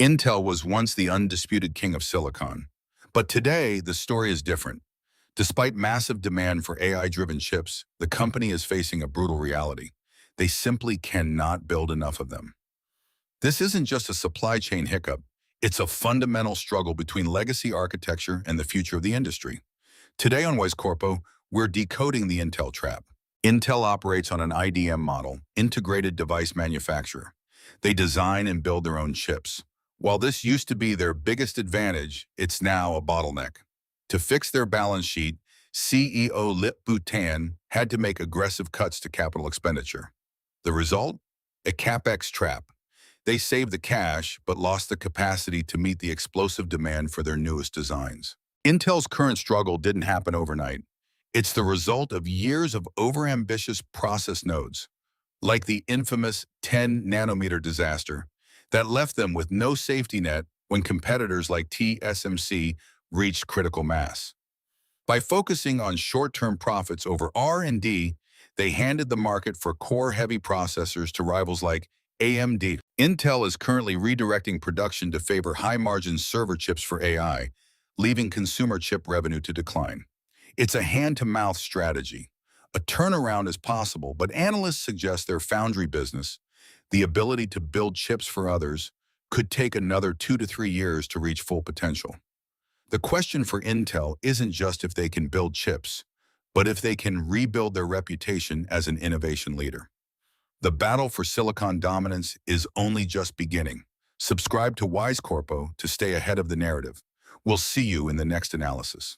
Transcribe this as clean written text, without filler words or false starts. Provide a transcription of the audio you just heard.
Intel was once the undisputed king of silicon, but today the story is different. Despite massive demand for AI-driven chips, the company is facing a brutal reality. They simply cannot build enough of them. This isn't just a supply chain hiccup, it's a fundamental struggle between legacy architecture and the future of the industry. Today on Wisecorpo, we're decoding the Intel trap. Intel operates on an IDM model, integrated device manufacturer. They design and build their own chips. While this used to be their biggest advantage, it's now a bottleneck. To fix their balance sheet, CEO Lip Bhutan had to make aggressive cuts to capital expenditure. The result? A CapEx trap. They saved the cash, but lost the capacity to meet the explosive demand for their newest designs. Intel's current struggle didn't happen overnight. It's the result of years of overambitious process nodes, like the infamous 10-nanometer disaster that left them with no safety net when competitors like TSMC reached critical mass. By focusing on short-term profits over R&D, they handed the market for core-heavy processors to rivals like AMD. Intel is currently redirecting production to favor high-margin server chips for AI, leaving consumer chip revenue to decline. It's a hand-to-mouth strategy. A turnaround is possible, but analysts suggest their Foundry business, the ability to build chips for others, could take another 2 to 3 years to reach full potential. The question for Intel isn't just if they can build chips, but if they can rebuild their reputation as an innovation leader. The battle for silicon dominance is only just beginning. Subscribe to Wisecorpo to stay ahead of the narrative. We'll see you in the next analysis.